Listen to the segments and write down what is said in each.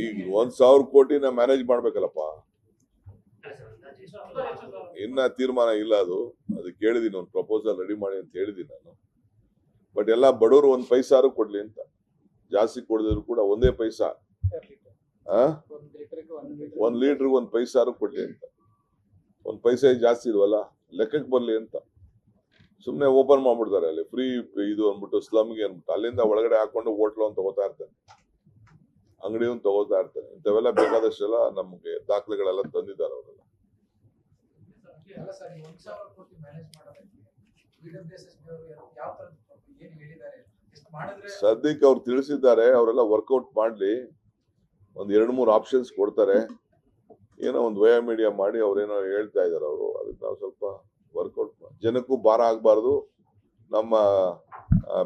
ಈಗ 1,000 ಕೋಟಿನ ಮ್ಯಾನೇಜ್ ಮಾಡ್ಬೇಕಲ್ಲಪ್ಪ. ಇನ್ನ ತೀರ್ಮಾನ ಇಲ್ಲ, ಅದು ಕೇಳಿದೀನಿ, ಒಂದು ಪ್ರಪೋಸಲ್ ರೆಡಿ ಮಾಡಿ ಅಂತ ಹೇಳಿದೀನಿ ನಾನು. ಬಟ್ ಎಲ್ಲ ಬಡವರು 1 ಪೈಸಾರು ಕೊಡ್ಲಿ ಅಂತ, ಜಾಸ್ತಿ ಕೊಡದಿದ್ರು ಕೂಡ ಒಂದೇ ಪೈಸಾ, 1 ಲೀಟರ್ಗೆ 1 ಪೈಸಾರು ಕೊಡ್ಲಿ ಅಂತ. 1 ಪೈಸೆ ಜಾಸ್ತಿ ಇಲ್ವಲ್ಲ, ಲೆಕ್ಕಕ್ಕೆ ಬರ್ಲಿ ಅಂತ ಸುಮ್ನೆ ಓಪನ್ ಮಾಡ್ಬಿಡ್ತಾರೆ ಅಲ್ಲಿ ಫ್ರೀ ಇದು ಅಂದ್ಬಿಟ್ಟು ಸ್ಲಮ್ಗೆ ಅಂದ್ಬಿಟ್ಟು. ಅಲ್ಲಿಂದ ಒಳಗಡೆ ಹಾಕೊಂಡು ಹೋಟ್ಲು ಅಂತ ತಗೋತಾ ಇರ್ತಾನೆ, ಅಂಗಡಿ ಒಂದು ತಗೋತಾ ಇರ್ತಾನೆ. ಇಂಥವೆಲ್ಲ ಬೇಕಾದಷ್ಟೆಲ್ಲ ನಮ್ಗೆ ದಾಖಲೆಗಳೆಲ್ಲ ತಂದಿದ್ದಾರೆ ಅವರೆಲ್ಲ. ಸದ್ಯಕ್ಕೆ ಅವ್ರು ತಿಳಿಸಿದ್ದಾರೆ, ಅವರೆಲ್ಲ ವರ್ಕೌಟ್ ಮಾಡ್ಲಿ, ಒಂದ್ 2-3 ಆಪ್ಷನ್ಸ್ ಕೊಡ್ತಾರೆ. ಏನೋ ಒಂದು ವಯ ಮೀಡಿಯಾ ಮಾಡಿ ಅವ್ರೇನೋ ಹೇಳ್ತಾ ಇದಾರೆ ಅವರು. ಅದಕ್ಕೆ ನಾವು ಸ್ವಲ್ಪ ವರ್ಕೌಟ್ ಮಾಡಿ, ಜನಕ್ಕೂ ಭಾರ ಆಗ್ಬಾರ್ದು, ನಮ್ಮ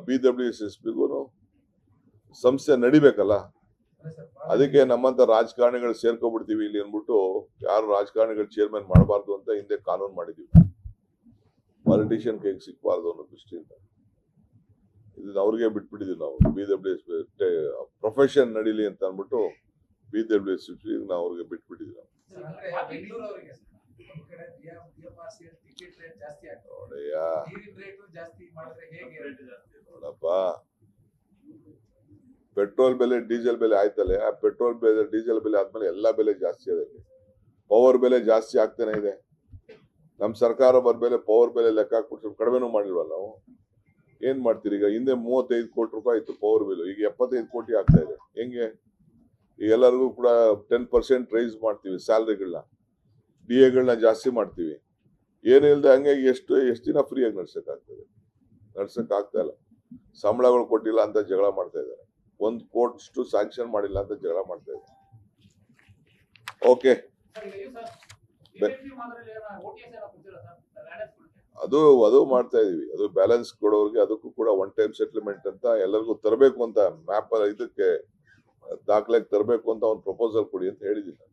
BWSSBಗೂ ಸಂಸ್ಥೆ ನಡಿಬೇಕಲ್ಲ. ಅದಕ್ಕೆ ನಮ್ಮಂತ ರಾಜಕಾರಣಿಗಳು ಸೇರ್ಕೊಬಿಡ್ತೀವಿ ಇಲ್ಲಿ ಅಂದ್ಬಿಟ್ಟು ಯಾರು ರಾಜಕಾರಣಿಗಳು ಚೇರ್ಮನ್ ಮಾಡಬಾರ್ದು ಅಂತ ಹಿಂದೆ ಕಾನೂನು ಮಾಡಿದೀವಿ. ಪಾಲಿಟಿಷಿಯನ್ ಕೈಗೆ ಸಿಕ್ಬಾರ್ದು ಅನ್ನೋ ದೃಷ್ಟಿಯಿಂದ ಇದನ್ನ ಅವ್ರಿಗೆ ಬಿಟ್ಬಿಟ್ಟಿದೀವಿ ನಾವು. BWS ಪ್ರೊಫೆಷನ್ ನಡೀಲಿ ಅಂತ ಅಂದ್ಬಿಟ್ಟು BWSSB ನಾವು ಅವ್ರಿಗೆ ಬಿಟ್ಬಿಟ್ಟಿದೀವಿ ನಾವು. ನೋಡಪ್ಪ, ಪೆಟ್ರೋಲ್ ಬೆಲೆ ಡೀಸೆಲ್ ಬೆಲೆ ಆಯ್ತಲ್ಲ, ಆ ಪೆಟ್ರೋಲ್ ಬೆಲೆ ಡೀಸೆಲ್ ಬೆಲೆ ಆದ್ಮೇಲೆ ಎಲ್ಲಾ ಬೆಲೆ ಜಾಸ್ತಿ ಅದಕ್ಕೆ. ಪವರ್ ಬೆಲೆ ಜಾಸ್ತಿ ಆಗ್ತಾನೆ ಇದೆ. ನಮ್ ಸರ್ಕಾರ ಬರ್ಬೇಲೆ ಪವರ್ ಬೆಲೆ ಲೆಕ್ಕ ಹಾಕ್ಬಿಟ್ಟು ಕಡಿಮೆನೂ ಮಾಡಿಲ್ವಲ್ಲ ನಾವು. ಏನ್ ಮಾಡ್ತೀರಿ ಈಗ? ಹಿಂದೆ 35 ಕೋಟಿ ರೂಪಾಯಿ ಇತ್ತು ಪವರ್ ಬಿಲ್, ಈಗ 75 ಕೋಟಿ ಆಗ್ತಾ ಇದೆ. ಹೆಂಗೆ? ಈಗ ಎಲ್ಲರಿಗೂ ಕೂಡ 10% ರೈಸ್ ಮಾಡ್ತೀವಿ, ಸ್ಯಾಲರಿಗಳನ್ನ, DAಗಳನ್ನ ಜಾಸ್ತಿ ಮಾಡ್ತೀವಿ. ಏನಿಲ್ಲದೆ ಹಂಗೆ ಎಷ್ಟು ದಿನ ಫ್ರೀಯಾಗಿ ನಡ್ಸಕ್ ಆಗ್ತಾ ಇಲ್ಲ. ಸಂಬಳಗಳು ಕೊಟ್ಟಿಲ್ಲ ಅಂತ ಜಗಳ ಮಾಡ್ತಾ ಇದ್ದಾರೆ, 1 ಕೋಟಿ ಸ್ಯಾಂಕ್ಷನ್ ಮಾಡಿಲ್ಲ ಅಂತ ಜಗಳ ಮಾಡ್ತಾ ಇದ್ದಾರೆ. ಓಕೆ, ಅದು ಮಾಡ್ತಾ ಇದೀವಿ. ಅದು ಬ್ಯಾಲೆನ್ಸ್ ಕೊಡೋರಿಗೆ ಅದಕ್ಕೂ ಕೂಡ 1 ಟೈಮ್ ಸೆಟ್ಲ್ಮೆಂಟ್ ಅಂತ ಎಲ್ಲರಿಗೂ ತರಬೇಕು ಅಂತ, ಮ್ಯಾಪ್ ಇದಕ್ಕೆ ದಾಖಲೆಗೆ ತರಬೇಕು ಅಂತ ಒಂದು ಪ್ರಪೋಸಲ್ ಕೊಡಿ ಅಂತ ಹೇಳಿದ್ದೀನಿ.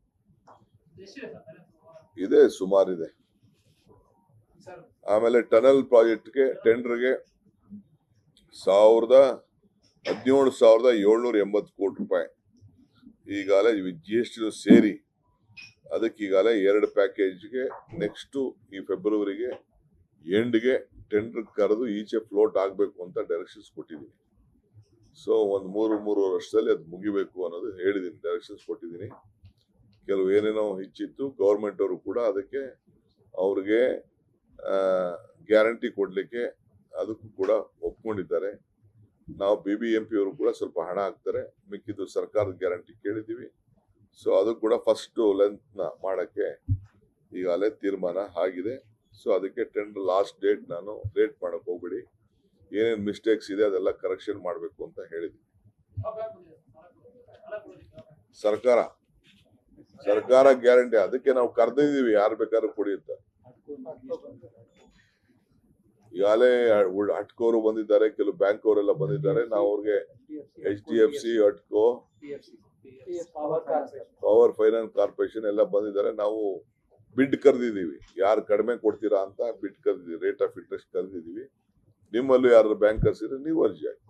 ಇದೆ, ಸುಮಾರಿದೆ. ಆಮೇಲೆ ಟನಲ್ ಪ್ರಾಜೆಕ್ಟ್ಗೆ ಟೆಂಡರ್ಗೆ 17,780 ಕೋಟಿ ರೂಪಾಯಿ ಈಗಾಗಲೇ GST ಸೇರಿ, ಅದಕ್ಕೆ ಈಗಾಗಲೇ 2 ಪ್ಯಾಕೇಜ್ಗೆ ನೆಕ್ಸ್ಟ್ ಈ ಫೆಬ್ರವರಿಗೆ ಎಂಡ್ಗೆ ಟೆಂಡರ್ ಕರೆದು ಈಚೆ ಫ್ಲೋಟ್ ಆಗಬೇಕು ಅಂತ ಡೈರೆಕ್ಷನ್ಸ್ ಕೊಟ್ಟಿದ್ದೀನಿ. ಸೊ ಒಂದು 3 ವರ್ಷದಲ್ಲಿ ಅದು ಮುಗಿಬೇಕು ಅನ್ನೋದು ಹೇಳಿದ್ದೀನಿ, ಡೈರೆಕ್ಷನ್ಸ್ ಕೊಟ್ಟಿದ್ದೀನಿ. ಕೆಲವು ಏನೇನೋ ಹೆಚ್ಚಿತ್ತು, ಗೌರ್ಮೆಂಟ್ ಅವರು ಕೂಡ ಅದಕ್ಕೆ ಅವ್ರಿಗೆ ಗ್ಯಾರಂಟಿ ಕೊಡ್ಲಿಕ್ಕೆ ಅದಕ್ಕೂ ಕೂಡ ಒಪ್ಕೊಂಡಿದ್ದಾರೆ. ನಾವು BBMP ಅವರು ಕೂಡ ಸ್ವಲ್ಪ ಹಣ ಹಾಕ್ತಾರೆ, ಮಿಕ್ಕಿದ್ದು ಸರ್ಕಾರದ ಗ್ಯಾರಂಟಿ ಕೇಳಿದ್ದೀವಿ. ಸೊ ಅದು ಕೂಡ ಫಸ್ಟ್ ಲೆಂತ್ ಮಾಡಕ್ಕೆ ಈಗಾಗಲೇ ತೀರ್ಮಾನ ಆಗಿದೆ. ಸೊ ಅದಕ್ಕೆ ಟೆಂಡರ್ ಲಾಸ್ಟ್ ಡೇಟ್ ನಾನು ಲೇಟ್ ಮಾಡಕ್ ಹೋಗ್ಬೇಡಿ, ಏನೇನು ಮಿಸ್ಟೇಕ್ಸ್ ಇದೆ ಅದೆಲ್ಲ ಕರೆಕ್ಷನ್ ಮಾಡಬೇಕು ಅಂತ ಹೇಳಿದ್ವಿ. ಸರ್ಕಾರ ಗ್ಯಾರಂಟಿ, ಅದಕ್ಕೆ ನಾವು ಕರೆದಿದ್ದೀವಿ, ಯಾರು ಬೇಕಾದ್ರೂ ಕೊಡಿ ಅಂತ. ಈಗಾಗಲೇ ಹಟ್ಕೋರು ಬಂದಿದ್ದಾರೆ, ಕೆಲವು ಬ್ಯಾಂಕ್ ಅವರೆಲ್ಲ ಬಂದಿದ್ದಾರೆ. ನಾವು ಅವ್ರಿಗೆ HDFC, ಹಟ್ಕೋ, ಪವರ್ ಫೈನಾನ್ಸ್ ಕಾರ್ಪೊರೇಷನ್ ಎಲ್ಲ ಬಂದಿದ್ದಾರೆ. ನಾವು ಬಿಡ್ ಕರೆದಿದ್ದೀವಿ, ಯಾರು ಕಡಿಮೆ ಕೊಡ್ತೀರಾ ಅಂತ ಬಿಡ್ ಕರೆದಿದ್ದೀವಿ, ರೇಟ್ ಆಫ್ ಇಂಟ್ರೆಸ್ಟ್ ಕರೆದಿದ್ದೀವಿ. ನಿಮ್ಮಲ್ಲೂ ಯಾರು ಬ್ಯಾಂಕರ್ಸ್ ಇದ್ರೆ ನೀವು ಅರ್ಜಿ ಹಾಕಿ.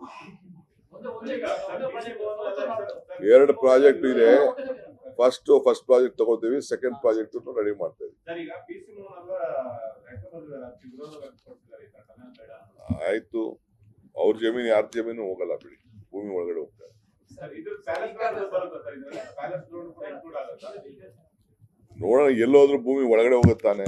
2 ಪ್ರಾಜೆಕ್ಟ್ ಇದೆ. ಫಸ್ಟ್ ಪ್ರಾಜೆಕ್ಟ್ ತಗೋತೀವಿ, ಸೆಕೆಂಡ್ ಪ್ರಾಜೆಕ್ಟ್ ರೆಡಿ ಮಾಡ್ತಾ ಇದೀವಿ. ಆಯ್ತು, ಅವ್ರ ಜಮೀನು ಯಾರ ಜಮೀನು ಹೋಗಲ್ಲ ಬಿಡಿ, ಭೂಮಿ ಒಳಗಡೆ ಹೋಗ್ತಾರೆ. ನೋಡೋಣ, ಎಲ್ಲೋದ್ರೂ ಭೂಮಿ ಒಳಗಡೆ ಹೋಗುತ್ತಾನೆ.